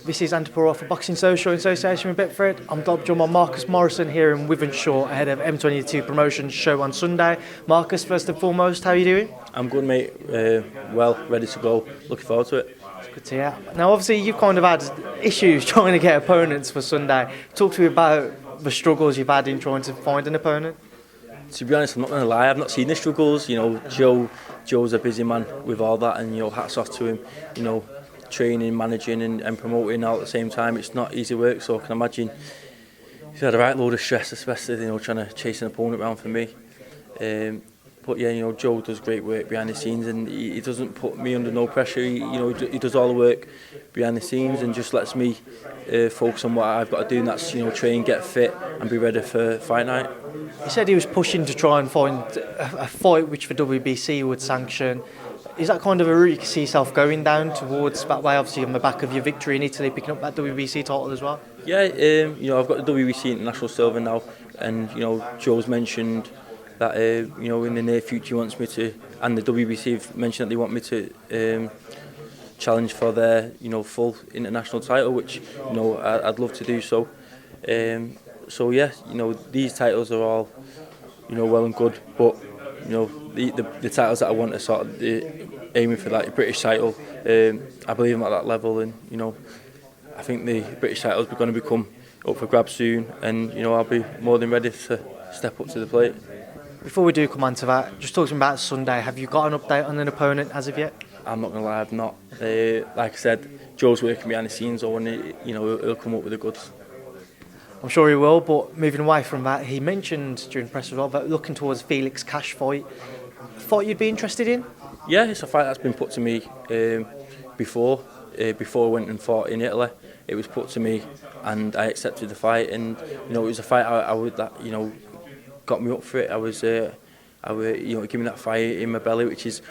This is Antipura for Boxing Social in association with Betfred. I'm Dob Drummer Marcus Morrison here in Wythenshawe ahead of M22 Promotions show on Sunday. Marcus, first and foremost, how are you doing? I'm good, mate. Well, ready to go. Looking forward to it. It's good to hear. Now, obviously, you've kind of had issues trying to get opponents for Sunday. Talk to me about the struggles you've had in trying to find an opponent. To be honest, I'm not going to lie. I've not seen the struggles. Joe's a busy man with all that, and hats off to him. Training, managing and promoting all at the same time. It's not easy work, so I can imagine he's had a right load of stress, especially trying to chase an opponent around for me. But yeah, Joe does great work behind the scenes, and he doesn't put me under no pressure. He does all the work behind the scenes and just lets me focus on what I've got to do, and that's train, get fit, and be ready for fight night. He said he was pushing to try and find a fight which the WBC would sanction. Is that kind of a route you can see yourself going down towards that way, obviously on the back of your victory in Italy, picking up that WBC title as well? Yeah, I've got the WBC International Silver now, and Joe's mentioned that in the near future he wants me to, and the WBC have mentioned that they want me to challenge for their full international title, which I'd love to do so. So yeah, these titles are all well and good, but the titles that I want are sort of aiming for that British title. I believe I'm at that level, and I think the British titles are going to become up for grabs soon, and I'll be more than ready to step up to the plate. Before we do come on to that, just talking about Sunday, have you got an update on an opponent as of yet? I'm not going to lie, I've not. Like I said, Joe's working behind the scenes, so he'll come up with the goods. I'm sure he will, but moving away from that, he mentioned during press as well about looking towards Felix cash fight. Thought you'd be interested in? Yeah, it's a fight that's been put to me before I went and fought in Italy. It was put to me, and I accepted the fight. And it was a fight I would that got me up for it. I was giving that fire in my belly, which is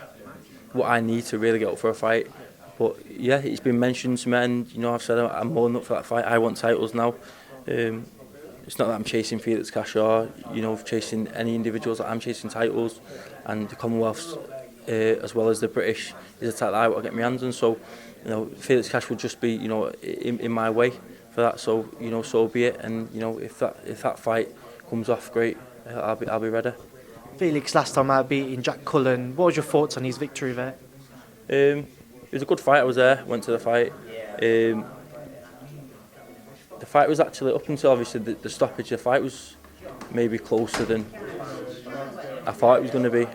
what I need to really get up for a fight. But yeah, it's been mentioned to me, and I've said I'm more than up for that fight. I want titles now. It's not that I'm chasing Felix Cash or chasing any individuals. I'm chasing titles, and the Commonwealth's as well as the British is a title I want to get my hands on. So Felix Cash would just be in my way for that. So so be it. And if that fight comes off, great. I'll be ready. Felix last time out beating Jack Cullen. What was your thoughts on his victory there? It was a good fight. I was there. Went to the fight. The fight was actually, up until obviously the stoppage, the fight was maybe closer than I thought it was going to be.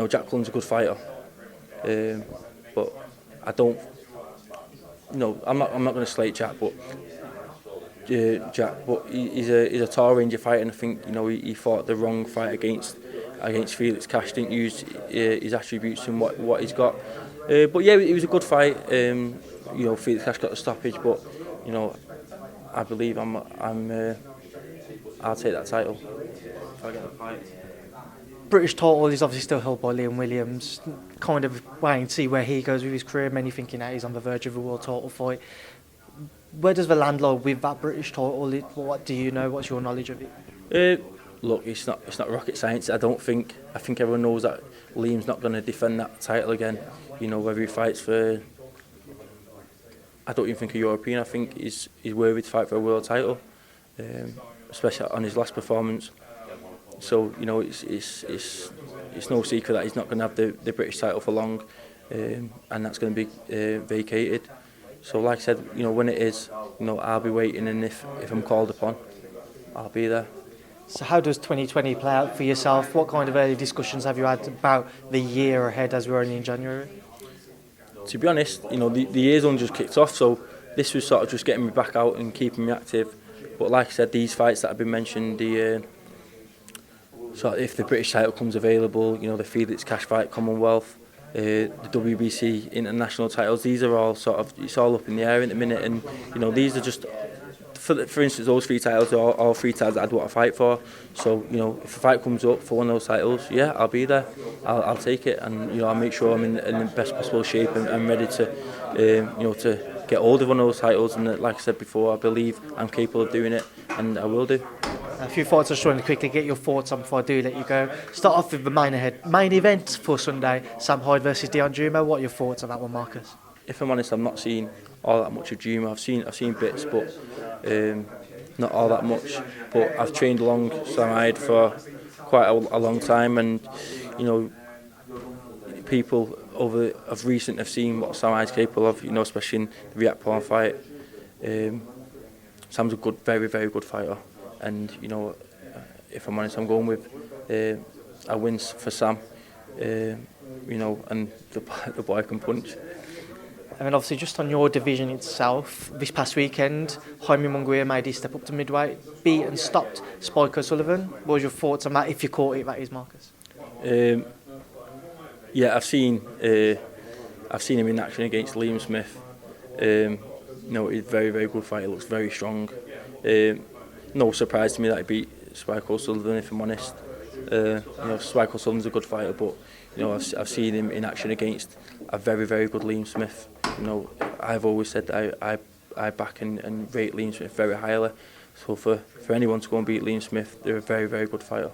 Jack Cullen's a good fighter, but I don't. I'm not going to slate Jack, but he's a tall Ranger fighter, and I think he fought the wrong fight against Felix Cash. Didn't use his attributes and what he's got. But yeah, it was a good fight. Felix Cash got the stoppage, but I believe I'll take that title if I get the fight. British title is obviously still held by Liam Williams. Kind of waiting to see where he goes with his career. Many thinking that he's on the verge of a world title fight. Where does the land lie with that British title? What do you know? What's your knowledge of it? Look, it's not rocket science. I think everyone knows that Liam's not going to defend that title again. Whether he fights for, I don't even think a European. I think he's worthy to fight for a world title, especially on his last performance. So it's no secret that he's not going to have the British title for long, and that's going to be vacated. So like I said, when it is, I'll be waiting, and if I'm called upon, I'll be there. So how does 2020 play out for yourself? What kind of early discussions have you had about the year ahead as we're only in January? To be honest, the year's only just kicked off, so this was sort of just getting me back out and keeping me active. But like I said, these fights that have been mentioned, so if the British title comes available, the Felix Cash fight, Commonwealth, the WBC international titles, these are all it's all up in the air at the minute, and these are just, for instance, those three titles are all three titles that I'd want to fight for. So if a fight comes up for one of those titles, yeah, I'll be there. I'll take it, and I'll make sure I'm in the best possible shape and ready to to get hold of one of those titles. And like I said before, I believe I'm capable of doing it, and I will do. A few thoughts I just want to quickly get your thoughts on before I do let you go. Start off with the main event for Sunday, Sam Hyde versus Dion Juma. What are your thoughts on that one, Marcus? if I'm honest, I've not seen all that much of Juma. I've seen bits, but not all that much. But I've trained alongside for quite a long time, and you know, people of recent have seen what Samai's capable of. You know, especially in the Riakporn fight. Sam's a very good fighter, and you know, if I'm honest, I'm going with a win for Sam. You know, and the boy can punch. And then obviously just on your division itself, this past weekend, Jaime Munguia made his step up to midweight, beat and stopped Spike O'Sullivan. What was your thoughts on that, if you caught it, that is, Marcus? Yeah, I've seen him in action against Liam Smith. You know, he's a very good fighter, looks very strong. No surprise to me that he beat Spike O'Sullivan, if I'm honest. You know, Spike O'Sullivan's a good fighter, but you know, I've seen him in action against a very good Liam Smith. You know, I've always said that I back and rate Liam Smith very highly. So for anyone to go and beat Liam Smith, they're a very good fighter.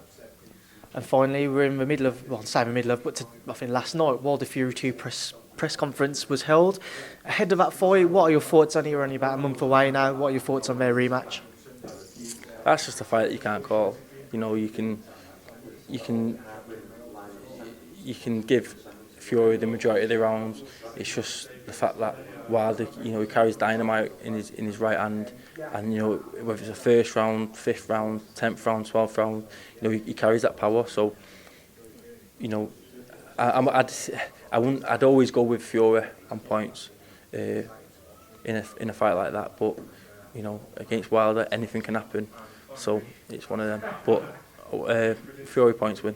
And finally, we're in the middle of, well, say the middle of, but I think last night, Wilder Fury 2 press conference was held. Ahead of that fight, what are your thoughts on it? You're only about a month away now. What are your thoughts on their rematch? That's just a fight that you can't call. You know, you can give Fury the majority of the rounds. It's just the fact that Wilder, you know, he carries Dynamite in his right hand, and you know, whether it's a first round, 5th round, 10th round, 12th round, you know, he carries that power. So, you know, I'd always go with Fury on points in a fight like that. But you know, against Wilder, anything can happen. So it's one of them. But Fury points win.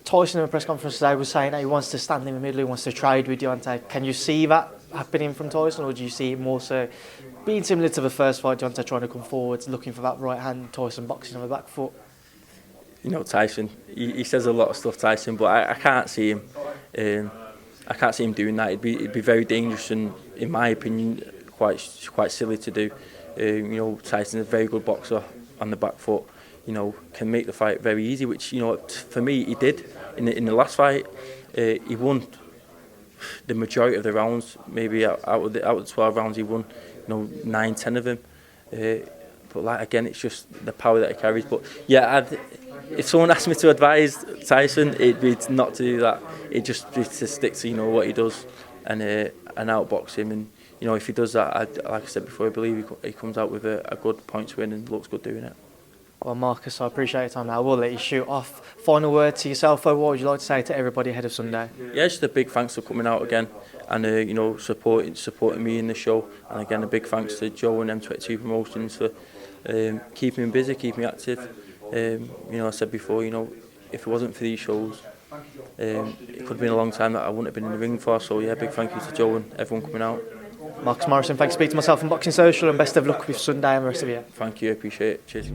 Tyson in a press conference today was saying that he wants to stand in the middle, he wants to trade with Deontay. Can you see that happening from Tyson, or do you see it more so being similar to the first fight, Deontay trying to come forwards, looking for that right hand, Tyson boxing on the back foot? You know, Tyson, he says a lot of stuff, Tyson, but I can't see him. I can't see him doing that. It'd be very dangerous and, in my opinion, quite silly to do. You know, Tyson's a very good boxer on the back foot. You know, can make the fight very easy, which, you know, for me he did in the last fight. He won the majority of the rounds. Maybe out of the 12 rounds he won, you know, 9-10 of them. But like, again, it's just the power that he carries. But yeah, if someone asked me to advise Tyson, it'd be not to do that. It'd just be to stick to, you know, what he does and outbox him. And you know, if he does that, like I said before, I believe he comes out with a good points win and looks good doing it. Well, Marcus, I appreciate your time now. I will let you shoot off. Final word to yourself, though. What would you like to say to everybody ahead of Sunday? Yeah, just a big thanks for coming out again and you know, supporting me in the show. And again, a big thanks to Joe and M22 Promotions for keeping me busy, keeping me active. You know, I said before, you know, if it wasn't for these shows, it could have been a long time that I wouldn't have been in the ring for. So yeah, big thank you to Joe and everyone coming out. Marcus Morrison, thanks for speaking to myself on Boxing Social, and best of luck with Sunday and the rest of you. Thank you, appreciate it. Cheers.